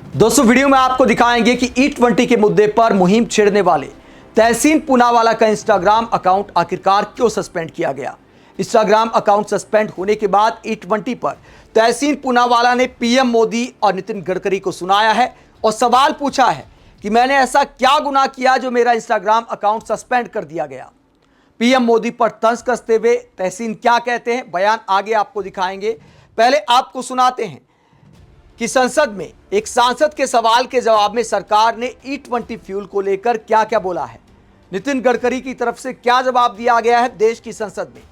दोस्तों वीडियो में आपको दिखाएंगे कि E20 के मुद्दे पर मुहिम छेड़ने वाले तहसीन पूनावाला का इंस्टाग्राम अकाउंट आखिरकार क्यों सस्पेंड किया गया। इंस्टाग्राम अकाउंट सस्पेंड होने के बाद E20 पर तहसीन पूनावाला ने पीएम मोदी और नितिन गडकरी को सुनाया है और सवाल पूछा है कि मैंने ऐसा क्या गुनाह किया जो मेरा इंस्टाग्राम अकाउंट सस्पेंड कर दिया गया। पीएम मोदी पर तंज कसते हुए तहसीन क्या कहते हैं, बयान आगे आपको दिखाएंगे। पहले आपको सुनाते हैं कि संसद में एक सांसद के सवाल के जवाब में सरकार ने E20 फ्यूल को लेकर क्या क्या बोला है। नितिन गडकरी की तरफ से क्या जवाब दिया गया है देश की संसद में।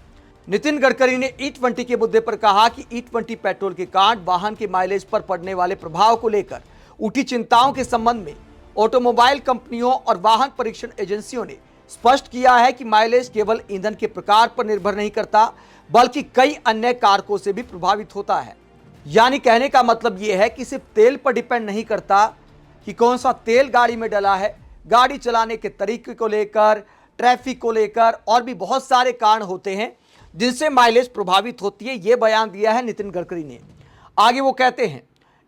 नितिन गडकरी ने E20 के मुद्दे पर कहा कि E20 पेट्रोल के कांड, वाहन के माइलेज पर पड़ने वाले प्रभाव को लेकर उठी चिंताओं के संबंध में ऑटोमोबाइल कंपनियों और वाहन परीक्षण एजेंसियों ने स्पष्ट किया है कि माइलेज केवल ईंधन के प्रकार पर निर्भर नहीं करता बल्कि कई अन्य कारकों से भी प्रभावित होता है। यानी कहने का मतलब यह है कि सिर्फ तेल पर डिपेंड नहीं करता कि कौन सा तेल गाड़ी में डला है, गाड़ी चलाने के तरीके को लेकर, ट्रैफिक को लेकर और भी बहुत सारे कारण होते हैं जिनसे माइलेज प्रभावित होती है। यह बयान दिया है नितिन गडकरी ने। आगे वो कहते हैं,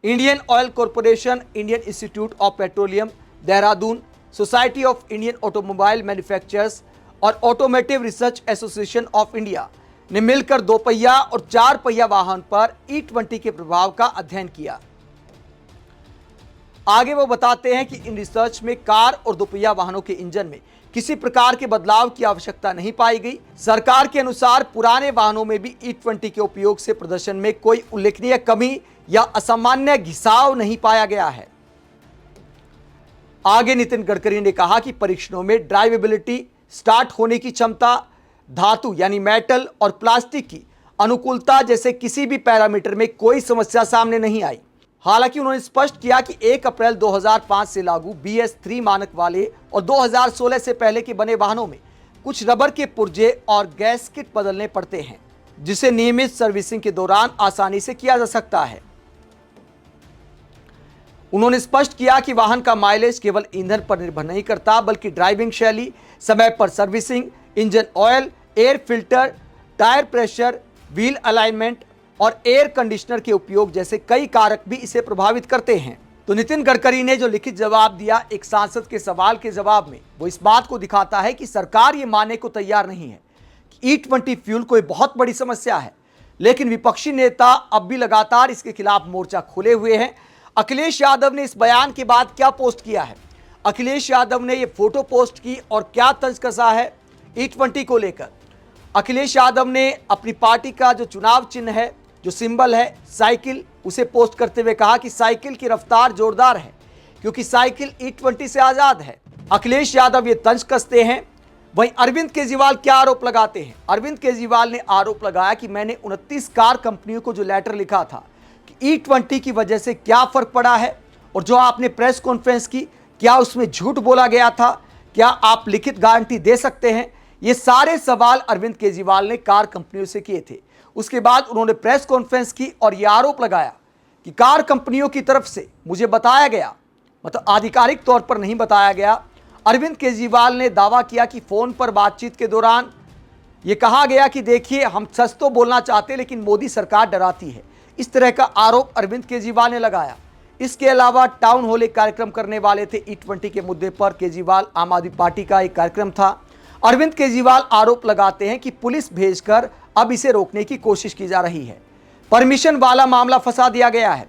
Indian Oil Corporation, Indian Institute of Petroleum Dehradun, Society of Indian Automobile Manufacturers और Automotive Research Association of India ने मिलकर 2 पहिया और 4 पहिया वाहन पर E20 के प्रभाव का अध्ययन किया। आगे वो बताते हैं कि इन रिसर्च में कार और 2 पहिया वाहनों के इंजन में किसी प्रकार के बदलाव की आवश्यकता नहीं पाई गई। सरकार के अनुसार पुराने वाहनों में भी E20 के उपयोग से प्रदर्शन में कोई उल्लेखनीय कमी या असामान्य घिसाव नहीं पाया गया है। आगे नितिन गडकरी ने कहा कि परीक्षणों में ड्राइवेबिलिटी, स्टार्ट होने की क्षमता, धातु यानी मेटल और प्लास्टिक की अनुकूलता जैसे किसी भी पैरामीटर में कोई समस्या सामने नहीं आई। हालांकि उन्होंने स्पष्ट किया कि 1 अप्रैल 2005 से लागू BS3 मानक वाले और 2016 से पहले के बने वाहनों में कुछ रबर के पुर्जे और गैस्केट बदलने पड़ते हैं, जिसे नियमित सर्विसिंग के दौरान आसानी से किया जा सकता है। उन्होंने स्पष्ट किया कि वाहन का माइलेज केवल ईंधन पर निर्भर नहीं करता बल्कि ड्राइविंग शैली, समय पर servicing, engine oil, air filter, tyre pressure, wheel alignment और एयर कंडीशनर के उपयोग जैसे कई कारक भी इसे प्रभावित करते हैं। तो नितिन गडकरी ने जो लिखित जवाब दिया एक सांसद के सवाल के जवाब में, वो इस बात को दिखाता है कि सरकार ये मानने को तैयार नहीं है कि E20 फ्यूल कोई बहुत बड़ी समस्या है, लेकिन विपक्षी नेता अब भी लगातार इसके खिलाफ मोर्चा खोले हुए हैं। अखिलेश यादव ने इस बयान के बाद क्या पोस्ट किया है, अखिलेश यादव ने यह फोटो पोस्ट की और क्या तंज कसा है E20 को लेकर। अखिलेश यादव ने अपनी पार्टी का जो चुनाव चिन्ह है, जो सिंबल है साइकिल, उसे पोस्ट करते हुए कहा कि साइकिल की रफ्तार जोरदार है क्योंकि साइकिल E20 से आजाद है। अखिलेश यादव ये तंज कसते हैं। वहीं अरविंद केजरीवाल क्या आरोप लगाते हैं, अरविंद केजरीवाल ने आरोप लगाया कि मैंने 29 कार कंपनियों को जो लेटर लिखा था कि E20 की वजह से क्या फर्क पड़ा है और जो आपने प्रेस कॉन्फ्रेंस की, क्या उसमें झूठ बोला गया था, क्या आप लिखित गारंटी दे सकते हैं। ये सारे सवाल अरविंद केजरीवाल ने कार कंपनियों से किए थे। उसके बाद उन्होंने प्रेस कॉन्फ्रेंस की और यह आरोप लगाया कि कार कंपनियों की तरफ से मुझे बताया गया, मतलब आधिकारिक तौर पर नहीं बताया गया। अरविंद केजरीवाल ने दावा किया कि फोन पर बातचीत के दौरान यह कहा गया कि देखिए, हम सच तो बोलना चाहते लेकिन मोदी सरकार डराती है। इस तरह का आरोप अरविंद केजरीवाल ने लगाया। इसके अलावा टाउन हॉल एक कार्यक्रम करने वाले थे E20 के मुद्दे पर। केजरीवाल आम आदमी पार्टी का एक कार्यक्रम था। अरविंद केजरीवाल आरोप लगाते हैं कि पुलिस भेजकर अब इसे रोकने की कोशिश की जा रही है। परमिशन वाला मामला फंसा दिया गया है,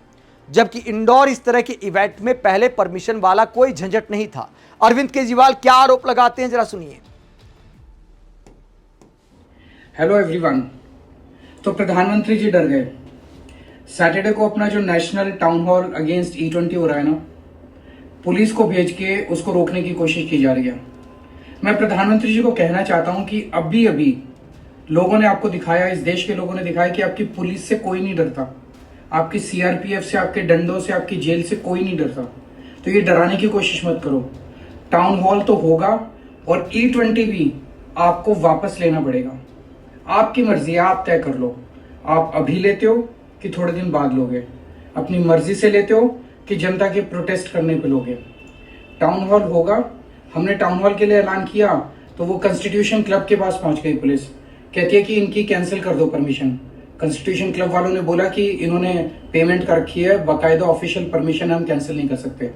जबकि इंदौर इस तरह के इवेंट में पहले परमिशन वाला कोई झंझट नहीं था। अरविंद केजरीवाल क्या आरोप लगाते हैं, जरा सुनिए। Hello everyone. तो प्रधानमंत्री जी डर गए। सैटरडे को अपना जो national town hall against E20 हो रहा है ना, पुलिस को भेज के उसको रोकने की कोशिश की जा रही है। मैं प्रधानमंत्री जी को कहना चाहता हूं कि अभी लोगों ने आपको दिखाया, इस देश के लोगों ने दिखाया कि आपकी पुलिस से कोई नहीं डरता, आपकी CRPF से, आपके डंडों से, आपकी जेल से कोई नहीं डरता। तो ये डराने की कोशिश मत करो। टाउन हॉल तो होगा और E20 भी आपको वापस लेना पड़ेगा। आपकी मर्जी, आप तय कर लो। आप अभी लेते हो कि थोड़े दिन बाद लोगे, अपनी मर्जी से लेते हो कि जनता के प्रोटेस्ट करने पे लोगे। टाउन हॉल होगा। हमने टाउन हॉल के लिए ऐलान किया तो वो कॉन्स्टिट्यूशन क्लब के पास पहुंच गई पुलिस, कहती है कि इनकी कैंसिल कर दो परमिशन। कंस्टिट्यूशन क्लब वालों ने बोला कि इन्होंने पेमेंट कर रखी है, बाकायदा ऑफिशियल परमिशन हम कैंसिल नहीं कर सकते।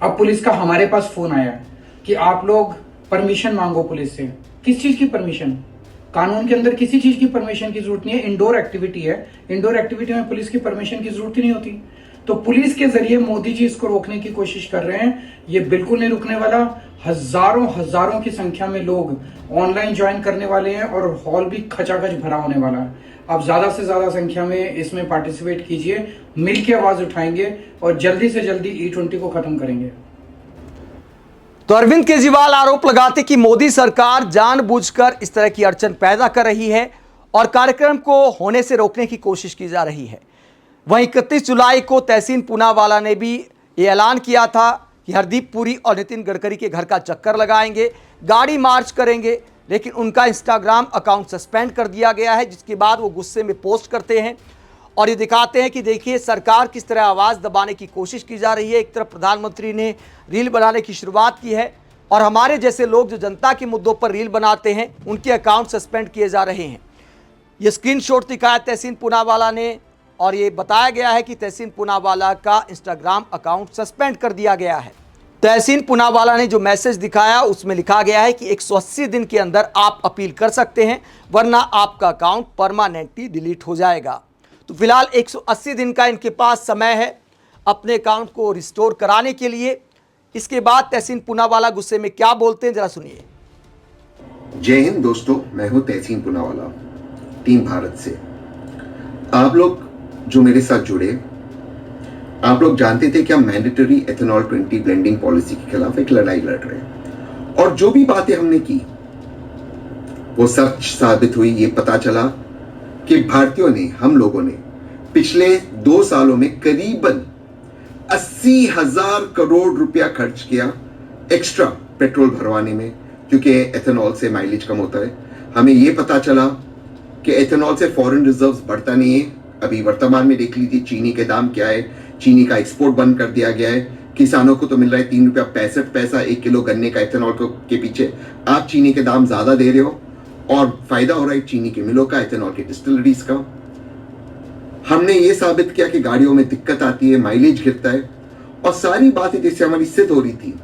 अब पुलिस का हमारे पास फोन आया कि आप लोग परमिशन मांगो पुलिस से। किस चीज की परमिशन? कानून के अंदर किसी चीज की परमिशन की जरूरत नहीं है। इंडोर एक्टिविटी है, इंडोर एक्टिविटी में पुलिस की परमिशन की जरूरत ही नहीं होती। तो पुलिस के जरिए मोदी जी इसको रोकने की कोशिश कर रहे हैं। ये बिल्कुल नहीं रुकने वाला। हजारों की संख्या में लोग ऑनलाइन ज्वाइन करने वाले हैं और हॉल भी खचाखच भरा होने वाला है। आप ज्यादा से ज्यादा संख्या में इसमें पार्टिसिपेट कीजिए, मिलकर आवाज उठाएंगे और जल्दी से जल्दी E20 को खत्म करेंगे। तो अरविंद केजरीवाल आरोप लगाते कि मोदी सरकार जानबूझकर इस तरह की अड़चन पैदा कर रही है और कार्यक्रम को होने से रोकने की कोशिश की जा रही है। वहीं 31 जुलाई को तहसीन पूनावाला ने भी ये ऐलान किया था कि हरदीप पुरी और नितिन गडकरी के घर का चक्कर लगाएंगे, गाड़ी मार्च करेंगे, लेकिन उनका इंस्टाग्राम अकाउंट सस्पेंड कर दिया गया है, जिसके बाद वो गुस्से में पोस्ट करते हैं और ये दिखाते हैं कि देखिए सरकार किस तरह आवाज़ दबाने की कोशिश की जा रही है। एक तरफ प्रधानमंत्री ने रील बनाने की शुरुआत की है और हमारे जैसे लोग जो जनता के मुद्दों पर रील बनाते हैं उनके अकाउंट सस्पेंड किए जा रहे हैं। ये स्क्रीनशॉट दिखाया तहसीन पूनावाला ने और ये बताया गया है कि तहसीन पूनावाला का इंस्टाग्राम अकाउंट सस्पेंड कर दिया गया है। तहसीन पूनावाला ने जो मैसेज दिखाया उसमें लिखा गया है कि 180 दिन के अंदर आप अपील कर सकते हैं, वरना आपका अकाउंट परमानेंटली डिलीट हो जाएगा। तो फिलहाल 180 दिन का इनके पास समय है अपने अकाउंट को रिस्टोर कराने के लिए। इसके बाद तहसीन पूनावाला गुस्से में क्या बोलते हैं, जरा सुनिए। जय हिंद दोस्तों, मैं हूं तहसीन पूनावाला, टीम भारत से। आप लोग जो मेरे साथ जुड़े, आप लोग जानते थे कि हम मैंडेटरी एथेनॉल 20 ब्लेंडिंग पॉलिसी के खिलाफ एक लड़ाई लड़ रहे हैं और जो भी बातें हमने की वो सच साबित हुई। ये पता चला कि भारतीयों ने, हम लोगों ने पिछले 2 सालों में करीबन 80,000 करोड़ रुपया खर्च किया एक्स्ट्रा पेट्रोल भरवाने में, क्योंकि एथेनॉल से माइलेज कम होता है। हमें यह पता चला कि एथेनॉल से फॉरेन रिजर्व्स बढ़ता नहीं है। अभी वर्तमान में देख लीजिए चीनी के दाम क्या है, चीनी का एक्सपोर्ट बंद कर दिया गया है। किसानों को तो मिल रहा है 3 रुपया 65 पैसा 1 किलो गन्ने का एथेनॉल के पीछे। आप चीनी के दाम ज्यादा दे रहे हो और फायदा हो रहा है चीनी की मिलों का, एथेनॉल की डिस्टिलरीज का। हमने ये साबित किया कि गाड़ियों में दिक्कत आती है, माइलेज गिरता है और सारी बातें जिससे हमारी सिद्ध हो रही थी।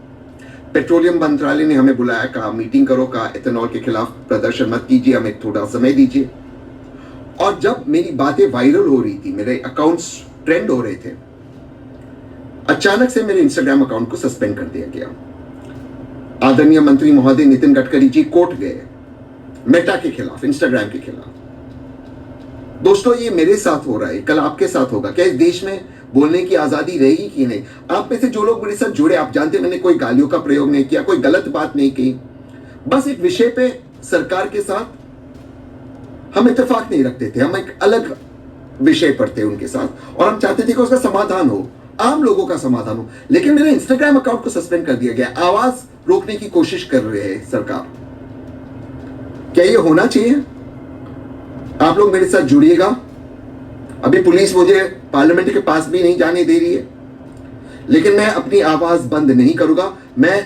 पेट्रोलियम मंत्रालय ने हमें बुलाया, कहा मीटिंग करो, कहा एथेनॉल के खिलाफ प्रदर्शन मत कीजिए, हमें थोड़ा समय दीजिए। और जब मेरी बातें वायरल हो रही थी, मेरे अकाउंट्स ट्रेंड हो रहे थे, अचानक से मेरे इंस्टाग्राम अकाउंट को सस्पेंड कर दिया गया। आदरणीय मंत्री महोदय नितिन गडकरी जी कोर्ट गए मेटा के खिलाफ, इंस्टाग्राम के खिलाफ। दोस्तों, ये मेरे साथ हो रहा है, कल आपके साथ होगा। क्या इस देश में बोलने की आजादी रहेगी कि नहीं? आप में से जो लोग मेरे साथ जुड़े, आप जानते हैं मैंने कोई गालियों का प्रयोग नहीं किया, कोई गलत बात नहीं की। बस एक विषय पे सरकार के साथ हम इत्तेफाक नहीं रखते थे, हम एक अलग विषय पर थे उनके साथ और हम चाहते थे कि उसका समाधान हो, आम लोगों का समाधान हो। लेकिन मेरे इंस्टाग्राम अकाउंट को सस्पेंड कर दिया गया। आवाज रोकने की कोशिश कर रहे हैं सरकार। क्या ये होना चाहिए? आप लोग मेरे साथ जुड़िएगा। अभी पुलिस मुझे पार्लियामेंट के पास भी नहीं जाने दे रही है, लेकिन मैं अपनी आवाज बंद नहीं करूंगा। मैं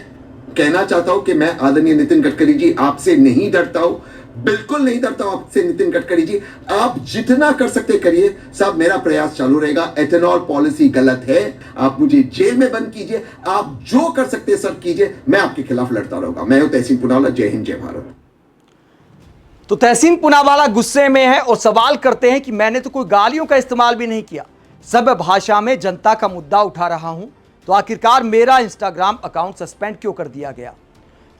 कहना चाहता हूं कि मैं आदरणीय नितिन गडकरी जी आपसे नहीं डरता हूं, बिल्कुल नहीं डरता हूं आपसे नितिन गडकरी जी। आप जितना कर सकते करिए साहब, मेरा प्रयास चालू रहेगा। एथेनॉल पॉलिसी गलत है, आप मुझे जेल में बंद कीजिए, आप जो कर सकते सर कीजिए, मैं आपके खिलाफ लड़ता रहूंगा। मैं हूं तहसीन पूनावाला। जय हिंद, जय भारत। तो तहसीन पूनावाला गुस्से में है और सवाल करते हैं कि मैंने तो कोई गालियों का इस्तेमाल भी नहीं किया, सभ्य भाषा में जनता का मुद्दा उठा रहा हूं, तो आखिरकार मेरा इंस्टाग्राम अकाउंट सस्पेंड क्यों कर दिया गया?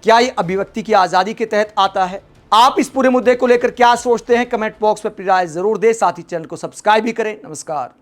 क्या ये अभिव्यक्ति की आज़ादी के तहत आता है? आप इस पूरे मुद्दे को लेकर क्या सोचते हैं? कमेंट बॉक्स में अपनी राय जरूर दें, साथ ही चैनल को सब्सक्राइब भी करें। नमस्कार।